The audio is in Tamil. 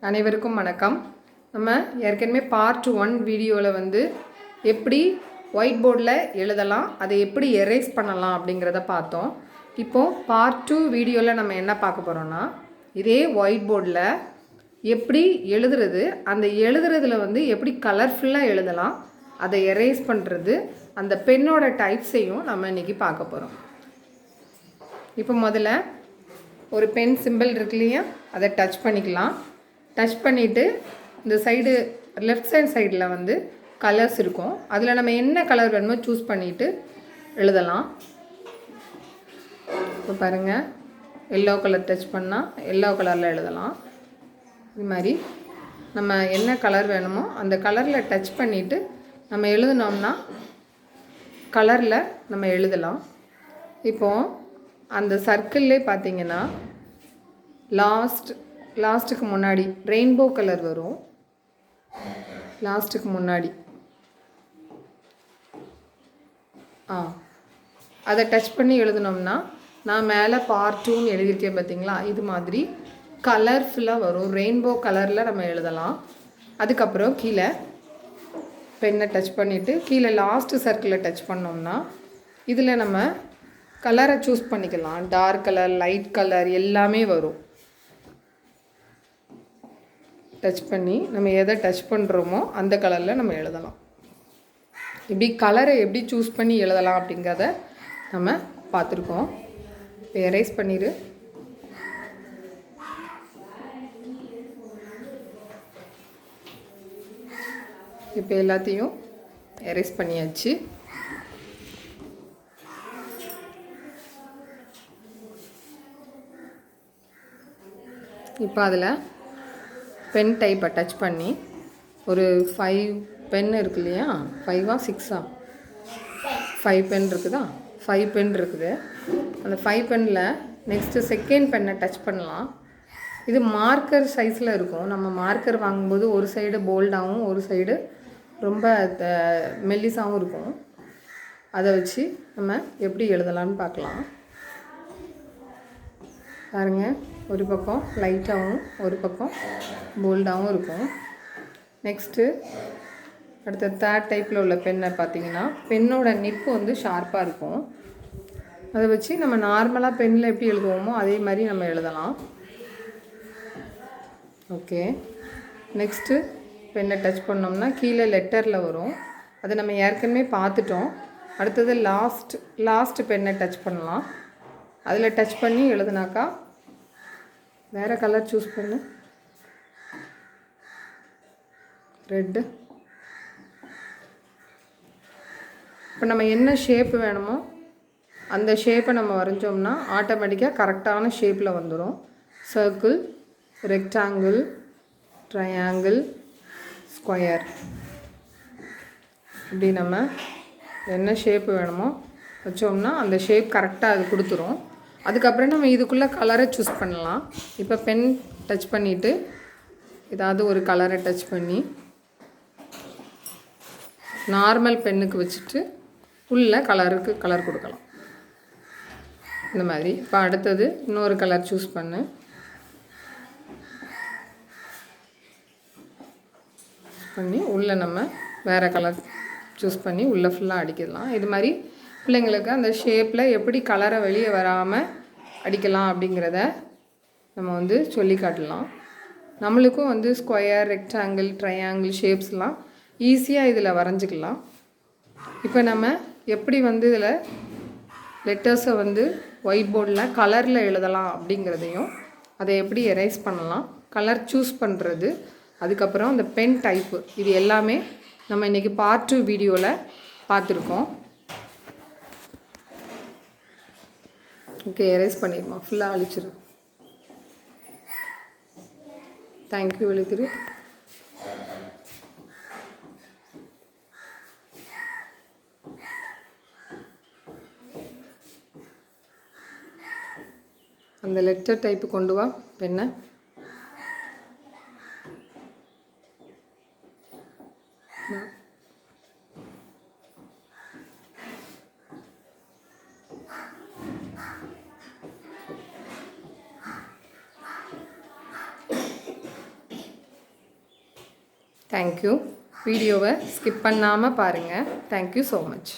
அனைவருக்கும் வணக்கம். நம்ம ஏற்கனவே பார்ட் 1 வீடியோவில் எப்படி ஒயிட் போர்டில் எழுதலாம், அதை எப்படி எரேஸ் பண்ணலாம் அப்படிங்கிறத பார்த்தோம். இப்போது பார்ட் 2 வீடியோவில் நம்ம என்ன பார்க்க போகிறோன்னா, இதே ஒயிட் போர்டில் எப்படி எழுதுறது, அந்த எழுதுறதுல எப்படி கலர்ஃபுல்லாக எழுதலாம், அதை எரேஸ் பண்ணுறது, அந்த பெண்ணோட டைப்ஸையும் நம்ம இன்றைக்கி பார்க்க போகிறோம். இப்போ முதல்ல ஒரு பென் சிம்பிள் இருக்கு இல்லையா, அதை டச் பண்ணிக்கலாம். டச் பண்ணிவிட்டு இந்த சைடு லெஃப்ட் சைடில் கலர்ஸ் இருக்கும். அதில் நம்ம என்ன கலர் வேணுமோ சூஸ் பண்ணிவிட்டு எழுதலாம். இப்போ பாருங்கள், எல்லோ கலர் டச் பண்ணால் எல்லோ கலரில் எழுதலாம். இது மாதிரி நம்ம என்ன கலர் வேணுமோ அந்த கலரில் டச் பண்ணிவிட்டு நம்ம எழுதினோம்னா கலரில் நம்ம எழுதலாம். இப்போது அந்த சர்க்கிள்லே பார்த்திங்கன்னா லாஸ்ட்டுக்கு முன்னாடி ரெயின்போ கலர் வரும். லாஸ்ட்டுக்கு முன்னாடி அதை டச் பண்ணி எழுதினோம்னா, நான் மேலே பார்ட் 2ன்னு எழுதியிருக்கேன் பார்த்திங்களா, இது மாதிரி கலர்ஃபுல்லாக வரும். ரெயின்போ கலரில் நம்ம எழுதலாம். அதுக்கப்புறம் கீழே பெண்ணை டச் பண்ணிவிட்டு கீழே லாஸ்ட்டு சர்க்கிளில் டச் பண்ணோம்னா இதில் நம்ம கலரை சூஸ் பண்ணிக்கலாம். டார்க் கலர், லைட் கலர் எல்லாமே வரும். டச் பண்ணி நம்ம எதை டச் பண்ணுறோமோ அந்த கலரில் நம்ம எழுதலாம். இப்படி கலரை எப்படி சூஸ் பண்ணி எழுதலாம் அப்படிங்கிறத நம்ம பார்த்துருக்கோம். இப்போ எரேஸ் பண்ணிடு. இப்போ எல்லாத்தையும் எரேஸ் பண்ணியாச்சு. இப்போ அதில் பென் டைப்பை டச் பண்ணி ஒரு 5 பென் இருக்கு இல்லையா, 5ஆ 6ஆ 5 பென் இருக்குதா, 5 பென் இருக்குது. அந்த 5 பெனில் நெக்ஸ்ட்டு செகண்ட் பென்னை டச் பண்ணலாம். இது மார்க்கர் சைஸில் இருக்கும். நம்ம மார்க்கர் வாங்கும்போது ஒரு சைடு போல்டாகவும் ஒரு சைடு ரொம்ப மெல்லிஸாகவும் இருக்கும். அதை வச்சு நம்ம எப்படி எழுதலான்னு பார்க்கலாம். பாருங்கள், ஒரு பக்கம் லைட்டாகவும் ஒரு பக்கம் போல்டாகவும் இருக்கும். நெக்ஸ்ட்டு அடுத்த தேர்ட் டைப்பில் உள்ள பென்னை பார்த்திங்கன்னா, பென்னோட நிப்பு ஷார்ப்பாக இருக்கும். அதை வச்சு நம்ம நார்மலாக பென்னில் எப்படி எழுதுவோமோ அதே மாதிரி நம்ம எழுதலாம். ஓகே, நெக்ஸ்ட்டு பென்னை டச் பண்ணோம்னா கீழே லெட்டரில் வரும். அதை நம்ம ஏற்கனவே பார்த்துட்டோம். அடுத்தது லாஸ்ட்டு பென்னை டச் பண்ணலாம். அதில் டச் பண்ணி எழுதுனாக்கா வேறு கலர் சூஸ் பண்ணு. ரெட்டு. இப்போ நம்ம என்ன ஷேப்பு வேணுமோ அந்த ஷேப்பை நம்ம வரைஞ்சோம்னா ஆட்டோமேட்டிக்காக கரெக்டான ஷேப்பில் வந்துடும். சர்க்கிள், ரெக்டாங்கிள், ட்ரையாங்கிள், ஸ்கொயர், இப்படி நம்ம என்ன ஷேப்பு வேணுமோ வச்சோம்னா அந்த ஷேப் கரெக்டாக அது கொடுத்துரும். அதுக்கப்புறம் நம்ம இதுக்குள்ளே கலரை சூஸ் பண்ணலாம். இப்போ பென் டச் பண்ணிவிட்டு ஏதாவது ஒரு கலரை டச் பண்ணி நார்மல் பென்னுக்கு வச்சுட்டு உள்ள கலருக்கு கலர் கொடுக்கலாம். இந்த மாதிரி. இப்போ அடுத்தது இன்னொரு கலர் சூஸ் பண்ணி உள்ளே நம்ம வேறு கலர் சூஸ் பண்ணி உள்ளே ஃபுல்லாக அடிக்கலாம். இது மாதிரி பிள்ளைங்களுக்கு அந்த ஷேப்பில் எப்படி கலரை வெளியே வராமல் அடிக்கலாம் அப்படிங்கிறத நம்ம சொல்லி காட்டலாம். நம்மளுக்கும் ஸ்கொயர், ரெக்டாங்கிள், ட்ரையாங்கிள் ஷேப்ஸ்லாம் ஈஸியாக இதில் வரைஞ்சிக்கலாம். இப்போ நம்ம எப்படி இதில் லெட்டர்ஸை ஒயிட் போர்டில் கலரில் எழுதலாம் அப்படிங்கிறதையும், அதை எப்படி எரேஸ் பண்ணலாம், கலர் சூஸ் பண்ணுறது, அதுக்கப்புறம் அந்த பென் டைப்பு, இது எல்லாமே நம்ம இன்றைக்கி பார்ட் 2 வீடியோவில் பார்த்துருக்கோம். ஓகே, எரேஸ் பண்ணிடுமா, ஃபுல்லாக அழிச்சிரு. தேங்க்யூ எழுதிரு. அந்த லெட்டர் டைப்பு கொண்டு வா பெண்ணை. தேங்க்யூ. வீடியோவை ஸ்கிப் பண்ணாமல் பாருங்கள். Thank you so much.